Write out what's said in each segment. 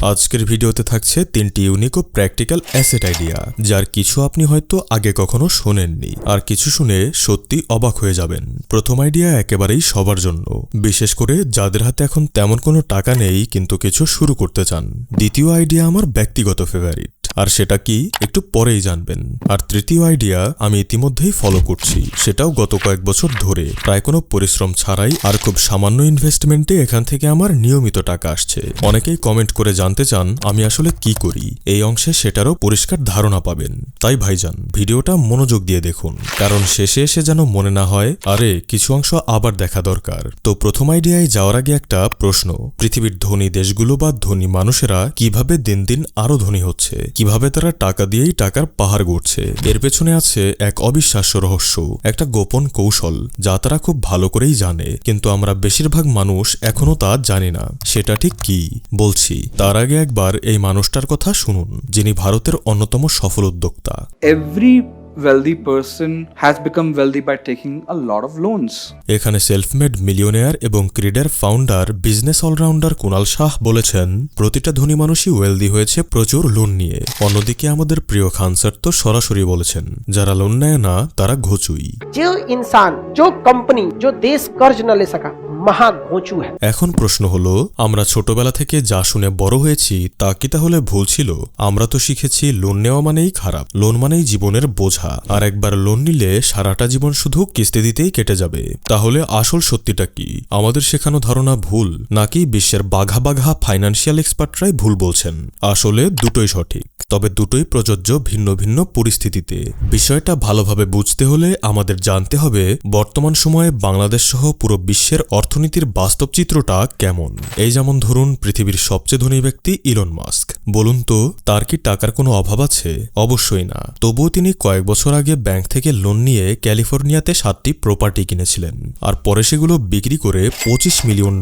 আজকের ভিডিওতে থাকছে 3টি ইউনিক ও প্র্যাকটিক্যাল অ্যাসেট আইডিয়া, যার কিছু আপনি হয়তো আগে কখনো শোনেননি, আর কিছু শুনে সত্যি অবাক হয়ে যাবেন। প্রথম আইডিয়া একেবারেই সবার জন্য, বিশেষ করে যাদের হাতে এখন তেমন কোনো টাকা নেই কিন্তু কিছু শুরু করতে চান। দ্বিতীয় আইডিয়া আমার ব্যক্তিগত ফেভারিট, আর সেটা কি একটু পরেই জানবেন। আর তৃতীয় আইডিয়া আমি ইতিমধ্যেই ফলো করছি, সেটাও গত কয়েক বছর ধরে, প্রায় কোনো পরিশ্রম ছাড়াই আর খুব সামান্য ইনভেস্টমেন্টে এখান থেকে আমার নিয়মিত টাকা আসছে। অনেকেই কমেন্ট করে জানতে চান আমি আসলে কি করি, এই অংশে সেটারও পরিষ্কার ধারণা পাবেন। তাই ভাইজান, ভিডিওটা মনোযোগ দিয়ে দেখুন, কারণ শেষে এসে যেন মনে না হয় আরে কিছু অংশ আবার দেখা দরকার। তো প্রথম আইডিয়ায় যাওয়ার আগে একটা প্রশ্ন, পৃথিবীর ধনী দেশগুলো বা ধনী মানুষেরা কিভাবে দিন দিন আরো ধনী হচ্ছে, কিভাবে তারা টাকা দিয়েই টাকার পাহাড় গড়ছে? এর পেছনে আছে এক অবিশ্বাস্য রহস্য, একটা গোপন কৌশল যা তারা খুব ভালো করেই জানে, কিন্তু আমরা বেশিরভাগ মানুষ এখনো তা জানি না। সেটা ঠিক কি বলছি, তার আগে একবার এই মানুষটার কথা শুনুন, যিনি ভারতের অন্যতম সফল উদ্যোক্তা। Every wealthy person has become wealthy by taking a lot of loans. এখানে সেলফ মেড মিলিয়নেয়ার এবং ক্রিডের founder business all rounder Kunal Shah বলেছেন, প্রতিটা ধনী মানুষই ওয়েলদি হয়েছে প্রচুর লোন নিয়ে। অন্যদিকে আমাদের প্রিয় খান স্যার তো সরাসরি বলেছেন, যারা লোন নেয় না তারা ঘুচুই। যে ইনসান, যে কোম্পানি, যে দেশ কর্জ না লে সকা, মহা ঘুচু হ্যায়। এখন প্রশ্ন হলো, আমরা ছোটবেলা থেকে যা শুনে বড় হয়েছি তা কি তাহলে ভুল ছিল? আমরা তো শিখেছি লোন নেওয়া মানেই খারাপ, লোন মানেই জীবনের বোঝা, আর একবার লোন নিলে সারাটা জীবন শুধু কিস্তি দিতেই কেটে যাবে। তাহলে আসল সত্যিটা কি? আমাদের শেখানো ধারণা ভুল, নাকি বিশ্বের বাঘা বাঘা ফাইন্যান্সিয়াল এক্সপার্টরাই ভুল বলছেন? আসলে দুটোই সঠিক, তবে দুটোই প্রযোজ্য ভিন্ন ভিন্ন পরিস্থিতিতে। বিষয়টা ভালোভাবে বুঝতে হলে আমাদের জানতে হবে বর্তমান সময়ে বাংলাদেশ সহ পুরো বিশ্বের অর্থনীতির বাস্তব চিত্রটা কেমন। এই যেমন ধরুন, পৃথিবীর সবচেয়ে ধনী ব্যক্তি ইলন মাস্ক। বলুন তো, তার কি টাকার কোনো অভাব আছে? অবশ্যই না। তবুও তিনি কয়েক বছর আগে ব্যাংক থেকে লোন নিয়ে ক্যালিফোর্নিয়াতে 7টি প্রপার্টি কিনেছিলেন, আর পরে সেগুলো বিক্রি করে $25 মিলিয়ন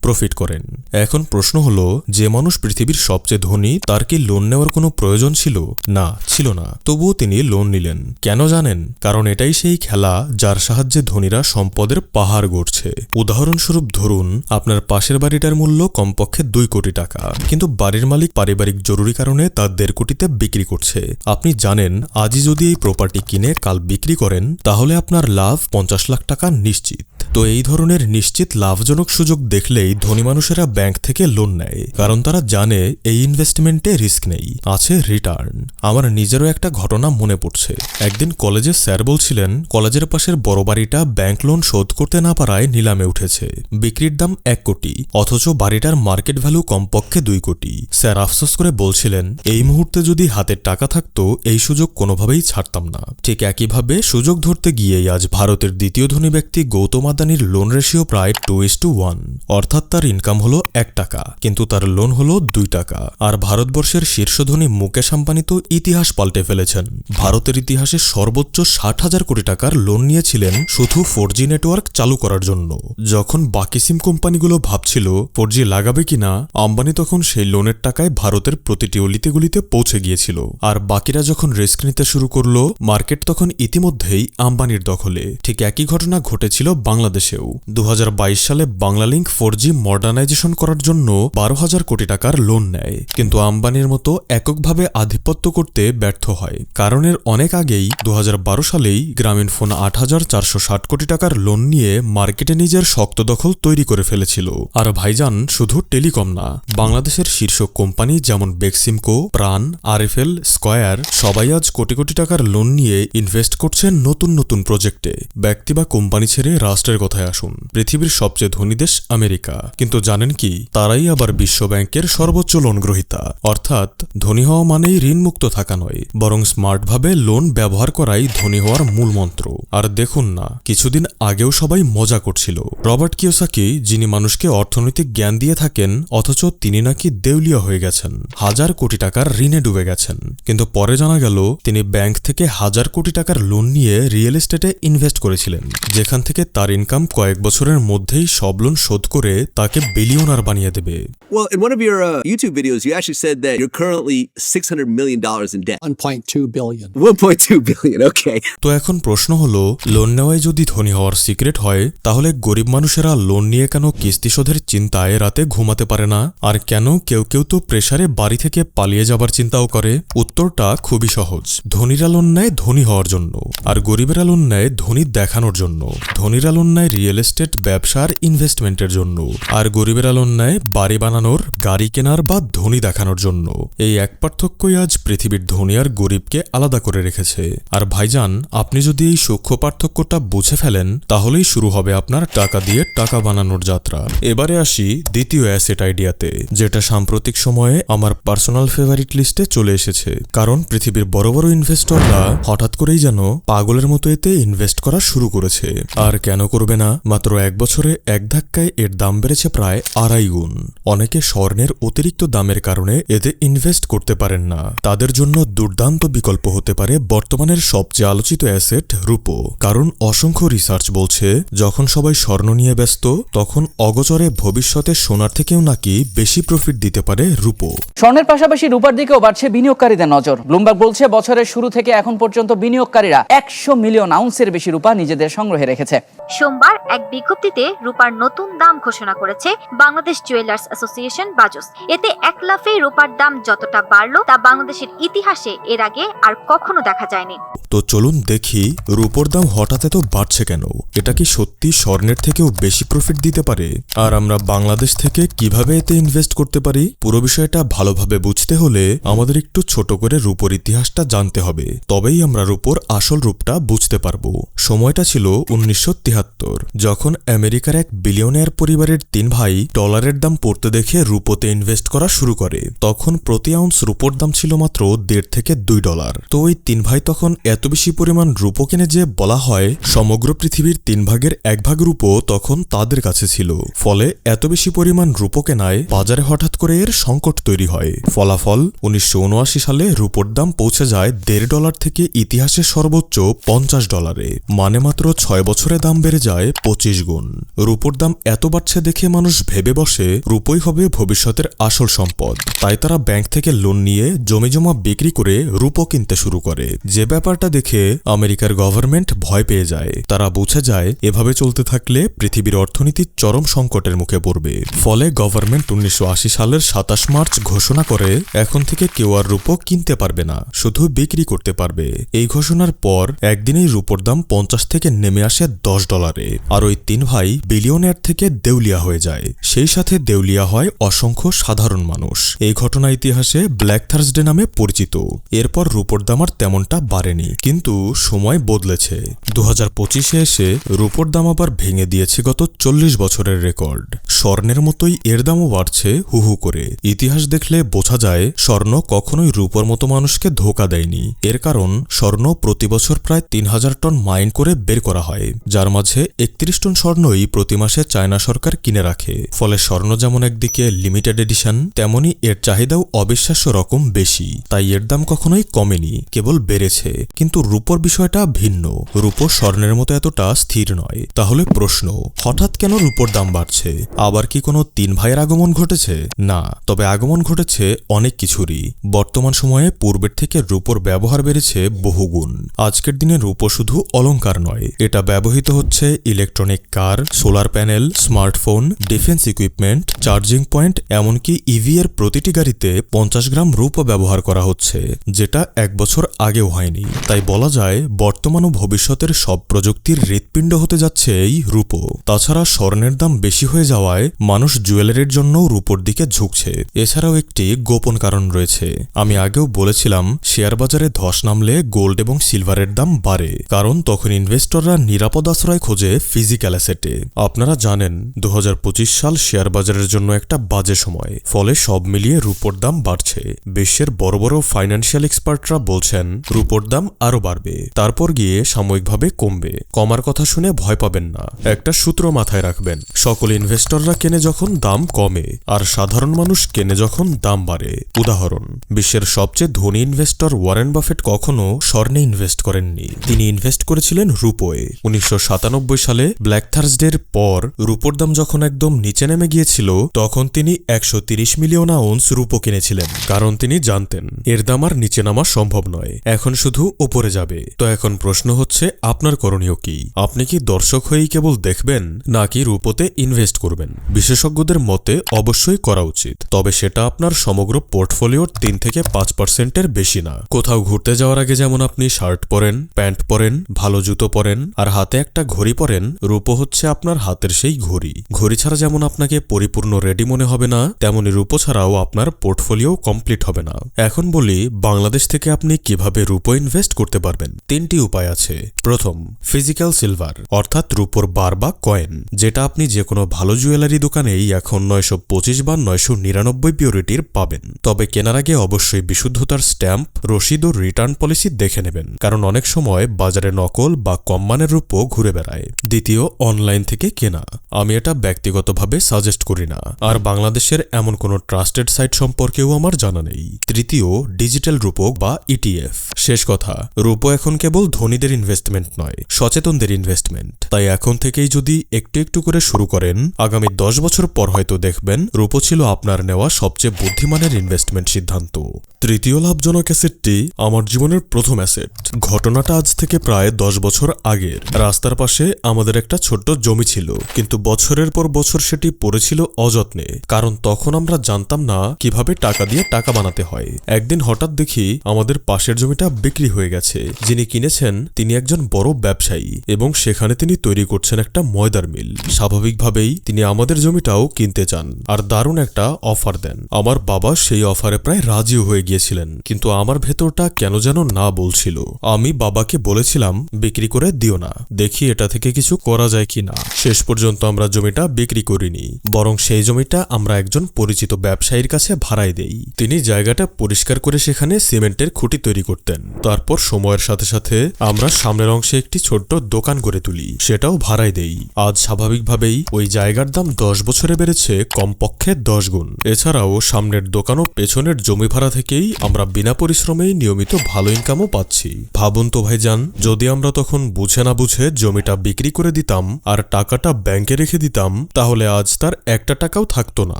প্রফিট করেন। এখন প্রশ্ন হলো, যে মানুষ পৃথিবীর সবচেয়ে ধনী, তার কি লোন নেওয়ার কোনো প্রয়োজন ছিল? না, ছিল না। তবুও তিনি লোন নিলেন। কেন জানেন? কারণ এটাই সেই খেলা যার সাহায্যে ধনীরা সম্পদের পাহাড় গড়ছে। উদাহরণস্বরূপ ধরুন, আপনার পাশের বাড়িটার মূল্য কমপক্ষে 2 কোটি টাকা, কিন্তু বাড়ির মালিক পারিবারিক জরুরি কারণে তা 1.5 কোটিতে বিক্রি করছে। আপনি জানেন, আজই যদি এই প্রপার্টি কিনে কাল বিক্রি করেন, তাহলে আপনার লাভ 50 লাখ টাকা নিশ্চিত। তো এই ধরনের নিশ্চিত লাভজনক সুযোগ দেখলেই ধনী মানুষেরা ব্যাংক থেকে লোন নেয়, কারণ তারা জানে এই ইনভেস্টমেন্টে রিস্ক নেই, আছে রিটার্ন। আমার নিজেরও একটা ঘটনা মনে পড়ছে। একদিন কলেজে স্যার বলছিলেন, কলেজের পাশের বড় বাড়িটা ব্যাংক লোন শোধ করতে না পারায় নিলামে উঠেছে, বিক্রির দাম 1 কোটি, অথচ বাড়িটার মার্কেট ভ্যালু কমপক্ষে 2 কোটি। স্যার আফসোস করে বলছিলেন, এই মুহূর্তে যদি হাতের টাকা থাকতো এই সুযোগ কোনোভাবেই ছাড়তাম না। ঠিক একইভাবে সুযোগ ধরতে গিয়েই আজ ভারতের দ্বিতীয় ধনী ব্যক্তি গৌতম আদানির লোন রেশিও প্রায় 2:1, অর্থাৎ তার ইনকাম হলো 1 টাকা, কিন্তু তার লোন হলো 2 টাকা। আর ভারতবর্ষের শীর্ষ ধনী মুকেশ আম্বানি তো ইতিহাস পাল্টে ফেলেছেন। ভারতের ইতিহাসে সর্বোচ্চ 60,000 কোটি টাকার লোন নিয়েছিলেন শুধু 4G নেটওয়ার্ক চালু করার জন্য। যখন বাকি সিম কোম্পানিগুলো ভাবছিল 4G লাগাবে কিনা, আম্বানি তখন সেই লোনের টাকায় ভারতের প্রতিটি অলিতে গলিতে পৌঁছে গিয়েছিল। আর বাকিরা যখন রিস্ক নিতে শুরু করলো, মার্কেট তখন ইতিমধ্যেই আম্বানির দখলে। ঠিক একই ঘটনা ঘটেছিল বাংলাদেশেও। 2022 সালে বাংলালিংক 4G মডার্নাইজেশন করার জন্য 12,000 কোটি টাকার লোন নেয়, কিন্তু আম্বানির মতো এককভাবে আধিপত্য করতে ব্যর্থ হয়। কারণের অনেক আগেই 2012 সালেই গ্রামীণ ফোন 8,460 কোটি টাকার লোন নিয়ে মার্কেটে নিজের শক্ত দখল তৈরি করে ফেলেছিল। আর ভাইজান, শুধু টেলিকম না, বাংলাদেশের শীর্ষ কোম্পানি যেমন বেক্সিমকো, প্রাণ, আরএফএল, স্কয়ার সবাই আজ কোটি কোটি টাকার লোন নিয়ে ইনভেস্ট করছেন নতুন নতুন প্রজেক্টে। ব্যক্তি বা কোম্পানি ছেড়ে রাষ্ট্রের কথায় আসুন, পৃথিবীর সবচেয়ে ধনী দেশ আমেরিকা, কিন্তু জানেন কি, তারাই আবার বিশ্ব ব্যাংকের সর্বোচ্চ লোন গ্রহীতা। অর্থাৎ ধনী হওয়া মানেই ঋণমুক্ত থাকা নয়, বরং স্মার্টভাবে লোন ব্যবহার করাই ধনী হওয়ার মূল মন্ত্র। আর দেখুন না, কিছুদিন আগেও সবাই মজা করছিল, রবার্ট কিওসাকি, যিনি মানুষকে অর্থনৈতিক জ্ঞান দিয়ে থাকেন, অথচ তিনি নাকি দেউলিয়া হয়ে গেছেন, 1,000 কোটি টাকার ঋণে ডুবে গেছেন। কিন্তু পরে জানা গেল তিনি ব্যাংক থেকে 1,000 কোটি টাকার লোন নিয়ে রিয়েল এস্টেটে ইনভেস্ট করেছিলেন, যেখান থেকে তার ইনকাম কয়েক বছরের মধ্যেই সব লোন শোধ করে তাকে বিলিয়নার বানিয়ে দেবে। Well, in one of your YouTube videos, you actually said that you're currently $600 million in debt. 1.2 billion. 1.2 billion, okay. তো এখন প্রশ্ন হলো, লোন নেওয়ায় যদি ধনী হওয়ার সিক্রেট হয়, তাহলে গরিব মানুষেরা লোন নিয়ে কেন কিস্তি শোধের চিন্তায় রাতে ঘুমাতে পারে না? আর কেন কেউ কেউ তো প্রেসারে বাড়ি থেকে পালিয়ে যাবার চিন্তাও করে? উত্তরটা খুবই সহজ। ধনীরা লোন নেয় ধনী হওয়ার জন্য, আর গরিবেরা লোন নেয় ধনী দেখানোর জন্য। ধনীরা লোন নেয় রিয়েল এস্টেট ব্যবসার ইনভেস্টমেন্টের জন্য, আর গরিবেরা লোন নেয় বাড়ি বানানোর, গাড়ি কেনার বা ধনী দেখানোর জন্য। এই এক পার্থক্যই আজ পৃথিবীর ধনী আর গরিবকে আলাদা করে রেখেছে। আর ভাইজান, আপনি যদি এই সূক্ষ্ম পার্থক্যটা বুঝে ফেলেন, তাহলেই শুরু হবে আপনার টাকা দিয়ে টাকা বানানোর যাত্রা। এবারে আসি দ্বিতীয় অ্যাসেট আইডিয়াতে, যেটা সাম্প্রতিক সময়ে আমার পার্সোনাল ফেভারিট লিস্টে চলে এসেছে। কারণ পৃথিবীর বড় বড় ইনভেস্টররা হঠাৎ করেই যেন পাগলের মতো এতে ইনভেস্ট করা শুরু করেছে। আর কেন করবে না? মাত্র এক বছরে এক ধাক্কায় এর দাম বেড়েছে প্রায় 2.5 গুণ। অনেকে স্বর্ণের অতিরিক্ত দামের কারণে এতে ইনভেস্ট করতে পারেন না। তাদের জন্য দুর্দান্ত বিকল্প হতে পারে বর্তমানের সবচেয়ে আলোচিত অ্যাসেট রূপো। কারণ অসংখ্য রিসার্চ বলছে, যখন সবাই স্বর্ণ নিয়ে ব্যস্ত, তখন অগোচরে ভবিষ্যতে সোনার থেকেও নাকি বেশি প্রফিট দিতে পারে রূপো। স্বর্ণের পাশাপাশি রূপার দিকেও বাড়ছে বিনিয়োগকারীদের নজর। ব্লুমবার্গ বলছে, বছরের শুরু থেকে এখন পর্যন্ত বিনিয়োগকারীরা 100 মিলিয়ন আউন্সের বেশি রূপা নিজেদের সংগ্রহে রেখেছে। সোমবার এক বিজ্ঞপ্তিতে রূপার নতুন দাম ঘোষণা করেছে বাংলাদেশ জুয়েলার্স অ্যাসোসিয়েশন বাজস। এতে এক লাফেই রূপার দাম যতটা বাড়লো তা বাংলাদেশের ইতিহাসে এর আগে আর কখনো দেখা যায়নি। তো চলুন দেখি রূপোর দাম হঠাৎ এত বাড়ছে কেন। এটা কি সত্যি স্বর্ণের থেকেও বেশি প্রফিট দিতে পারে? আর আমরা বাংলাদেশ থেকে কিভাবে এতে ইনভেস্ট করতে পারি? পুরো বিষয়টা ভালোভাবে বুঝতে হলে আমাদের একটু ছোট করে রূপোর ইতিহাসটা জানতে হবে, তবেই আমরা রূপোর আসল রূপটা বুঝতে পারবো। সময়টা ছিল 1973, যখন আমেরিকার এক বিলিয়নিয়ার পরিবারের 3 ভাই ডলারের দাম পড়তে দেখে রূপোতে ইনভেস্ট করা শুরু করে। তখন প্রতি আউন্স রূপোর দাম ছিল মাত্র $1.5 থেকে $2। তো ওই 3 ভাই তখন এত বেশি পরিমাণ রূপো কিনে যে বলা হয় সমগ্র পৃথিবীর 3 ভাগের 1 ভাগ রূপো তখন তাদের কাছে ছিল। ফলে এত বেশি পরিমাণ রূপো কেনায় বাজারে হঠাৎ করে এর সংকট তৈরি হয়। ফলাফল 1979 সালে রূপোর দাম পৌঁছে যায় $1.5 থেকে ইতিহাসের সর্বোচ্চ $50। মানে মাত্র 6 বছরে দাম বেড়ে যায় 25 গুণ। রূপোর দাম এত বাড়ছে দেখে মানুষ ভেবে বসে রূপোই হবে ভবিষ্যতের আসল সম্পদ। তাই তারা ব্যাংক থেকে লোন নিয়ে জমিজমা বিক্রি করে রূপো কিনতে শুরু করে। যে ব্যাপারটা দেখে আমেরিকার গভর্নমেন্ট ভয় পেয়ে যায়। তারা বুঝে যায় এভাবে চলতে থাকলে পৃথিবীর অর্থনীতি চরম সংকটের মুখে পড়বে। ফলে গভর্নমেন্ট 1980 সালের 27 মার্চ ঘোষণা করে, এখন থেকে কেউ আর রূপো কিনতে পারবে না, শুধু বিক্রি করতে পারবে। এই ঘোষণার পর একদিনেই রূপোর দাম 50 থেকে নেমে আসে $10। আর ওই 3 ভাই বিলিয়নিয়ার থেকে দেউলিয়া হয়ে যায়। সেই সাথে দেউলিয়া হয় অসংখ্য সাধারণ মানুষ। এই ঘটনা ইতিহাসে ব্ল্যাক থার্সডে নামে পরিচিত। এরপর রূপোর দাম আর তেমনটা বাড়েনি, কিন্তু সময় বদলেছে। 2025-এ এসে রূপোর দাম আবার ভেঙে দিয়েছে গত 40 বছরের রেকর্ড। স্বর্ণের মতোই এর দামও বাড়ছে হু হু করে। ইতিহাস দেখলে বোঝা যায় স্বর্ণ কখনোই রূপোর মতো মানুষকে ধোঁকা দেয়নি। এর কারণ স্বর্ণ প্রতি বছর প্রায় 3000 টন মাইন করে বের করা হয়, যার মাঝে 31 টন স্বর্ণই প্রতি মাসে চায়না সরকার কিনে রাখে। ফলে স্বর্ণ যেমন একদিকে লিমিটেড এডিশন, তেমনি এর চাহিদাও অবিশ্বাস্য রকম বেশি। তাই এর দাম কখনোই কমেনি, কেবল বেড়েছে। কিন্তু রূপোর বিষয়টা ভিন্ন। রূপো স্বর্ণের মতো এতটা স্থির নয়। তাহলে প্রশ্ন, হঠাৎ কেন রূপোর দাম বাড়ছে? আবার কি কোনো 3 ভাইয়ের আগমন ঘটেছে? না, তবে আগমন ঘটেছে অনেক কিছুরই। বর্তমান সময়ে পূর্বের থেকে রূপোর ব্যবহার বেড়েছে বহুগুণ। আজকের দিনে রূপো শুধু অলংকার নয়, এটা ব্যবহৃত হচ্ছে electronic car, solar panel, smartphone, defence equipment, charging point, এমনকি ইভি এর প্রতিটি গাড়িতে 50 গ্রাম রূপো ব্যবহার করা হচ্ছে, যেটা 1 বছর আগেও হয়নি। তাই বলা যায় বর্তমান ও ভবিষ্যতের সব প্রযুক্তির হৃৎপিণ্ড হতে যাচ্ছে এই রূপো। তাছাড়া স্বর্ণের দাম বেশি হয়ে যাওয়ায় মানুষ জুয়েলারির জন্য রূপোর দিকে ঝুঁকছে। এছাড়াও একটি গোপন কারণ রয়েছে। আমি আগেও বলেছিলাম শেয়ার বাজারে ধস নামলে গোল্ড এবং সিলভারের দাম বাড়ে, কারণ তখন ইনভেস্টররা নিরাপদ আশ্রয় খোঁজে ফিজিক্যাল অ্যাসেটে। আপনারা জানেন 2025 সাল শেয়ার বাজারের জন্য একটা বাজে সময়। ফলে সব মিলিয়ে রূপোর দাম বাড়ছে। বিশ্বের বড় বড় ফাইন্যান্সিয়াল এক্সপার্টরা বলছেন রূপোর দাম আরো বাড়বে, তারপর গিয়ে সাময়িকভাবে কমবে। কমার কথা শুনে ভয় পাবেন না। একটা সূত্র মাথায় রাখবেন, সকল ইনভেস্টররা কেনে যখন দাম কমে, আর সাধারণ মানুষ কেনে যখন দাম বাড়ে। উদাহরণ, বিশ্বের সবচেয়ে ধনী ইনভেস্টর ওয়ারেন বাফেট কখনো স্বর্ণে ইনভেস্ট করেননি। তিনি ইনভেস্ট করেছিলেন রূপোয়। 1997 সালে ব্ল্যাক থার্সডের পর রূপোর দাম যখন একদম নিচে নেমে গিয়েছিল তখন তিনি 130 মিলিয়ন আউন্স রূপো কিনেছিলেন, কারণ তিনি জানতেন এর দাম আর নিচে নামা সম্ভব নয়, এখন শুধু ওপরে যাবে। তো এখন প্রশ্ন হচ্ছে আপনার করণীয় কি? আপনি কি দর্শক হয়েই কেবল দেখবেন নাকি রূপোতে ইনভেস্ট করবেন? বিশেষজ্ঞদের মতে অবশ্যই করা উচিত, তবে সেটা আপনার সমগ্র পোর্টফোলিওর 3 থেকে 5%-এর বেশি না। কোথাও ঘুরতে যাওয়ার আগে যেমন আপনি শার্ট পরেন, প্যান্ট পরেন, ভালো জুতো পরেন আর হাতে একটা ঘড়ি পরেন, রূপো হচ্ছে আপনার হাতের সেই ঘড়ি। ঘড়ি ছাড়া যেমন আপনাকে পরিপূর্ণ রেডি মনে হবে না, তেমনি রূপো ছাড়াও আপনার পোর্টফোলিও কমপ্লিট হবে না। এখন বলি বাংলাদেশ থেকে আপনি কিভাবে রূপো ইনভেস্ট করতে পারবেন। 3টি উপায় আছে। প্রথম, ফিজিক্যাল সিলভার অর্থাৎ রূপোর বার বা কয়েন, যেটা আপনি যে কোনো ভালো জুয়েলারি দোকানেই এখন 925 বা 999 পিউরিটির পাবেন। তবে কেনার আগে অবশ্যই বিশুদ্ধতার স্ট্যাম্প, রসিদ ও রিটার্ন পলিসি দেখে নেবেন, কারণ অনেক সময় বাজারে নকল বা কম মানের রূপো ঘুরে বেড়ায়। দ্বিতীয়, অনলাইন থেকে কেনা। আমি এটা ব্যক্তিগতভাবে সাজেস্ট করি না, আর বাংলাদেশের এমন কোনো ট্রাস্টেড সাইট সম্পর্কেও আমার জানা নেই। তৃতীয়, ডিজিটাল রূপো বা ইটিএফ। শেষ কথা, রূপো এখন কেবল ধনীদের ইনভেস্টমেন্ট নয়, সচেতনদের ইনভেস্টমেন্ট। তাই এখন থেকেই যদি একটু একটু করে শুরু করেন, আগামী 10 বছর পর হয়তো দেখবেন রূপো ছিল আপনার নেওয়া সবচেয়ে বুদ্ধিমানের ইনভেস্টমেন্ট সিদ্ধান্ত। তৃতীয় লাভজনক অ্যাসেটটি আমার জীবনের প্রথম অ্যাসেট। ঘটনাটা আজ থেকে প্রায় 10 বছর আগের। রাস্তার পাশে আমাদের একটা ছোট্ট জমি ছিল, কিন্তু বছরের পর বছর সেটি পড়েছিল অযত্নে, কারণ তখন আমরা জানতাম না কিভাবে টাকা দিয়ে টাকা বানাতে হয়। একদিন হঠাৎ দেখি আমাদের পাশের জমিটা বিক্রি হয়ে গেছে। যিনি কিনেছেন তিনি একজন বড় ব্যবসায়ী এবং সেখানে তিনি তৈরি করছেন একটা ময়দার মিল। স্বাভাবিকভাবেই তিনি আমাদের জমিটাও কিনতে চান আর দারুণ একটা অফার দেন। আমার বাবা সেই অফারে প্রায় রাজিও হয়ে গিয়েছিলেন, কিন্তু আমার ভেতরটা কেন যেন না বলছিল। আমি বাবাকে বলেছিলাম বিক্রি করে দিও না, দেখি এটা থেকে কিছু করা যায় কিনা। শেষ পর্যন্ত আমরা জমিটা বিক্রি করিনি, বরং সেই জমিটা আমরা একজন পরিচিত ব্যবসায়ীর কাছে ভাড়ায় দেই। তিনি জায়গাটা পরিষ্কার করে সেখানে সিমেন্টের খুঁটি তৈরি করতেন। তারপর সময়ের সাথে সাথে আমরা সামনের অংশে একটি ছোট্ট দোকান গড়ে তুলি, সেটাও ভাড়ায় দেই। আজ স্বাভাবিকভাবেই ওই জায়গার দাম 10 বছরে বেড়েছে কমপক্ষে 10 গুণ। এছাড়াও সামনের দোকান ও পেছনের জমি ভাড়া থেকেই আমরা বিনা পরিশ্রমেই নিয়মিত ভালো ইনকামও পাচ্ছি। ভাবুন তো ভাইজান, যদি আমরা তখন বুঝে না বুঝে জমিটা বিক্রি করে দিতাম আর টাকাটা ব্যাংকে রেখে দিতাম, তাহলে আজ তার একটা টাকাও থাকতো না।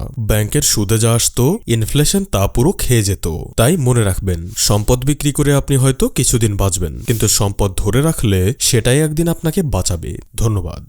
ব্যাংকের সুদে যা আসতো, ইনফ্লেশন তা পুরো খেয়ে যেত। তাই মনে রাখবেন, সম্পদ বিক্রি করে আপনি হয়তো কিছুদিন বাঁচবেন, কিন্তু সম্পদ ধরে রাখলে সেটাই একদিন আপনাকে বাঁচাবে। ধন্যবাদ।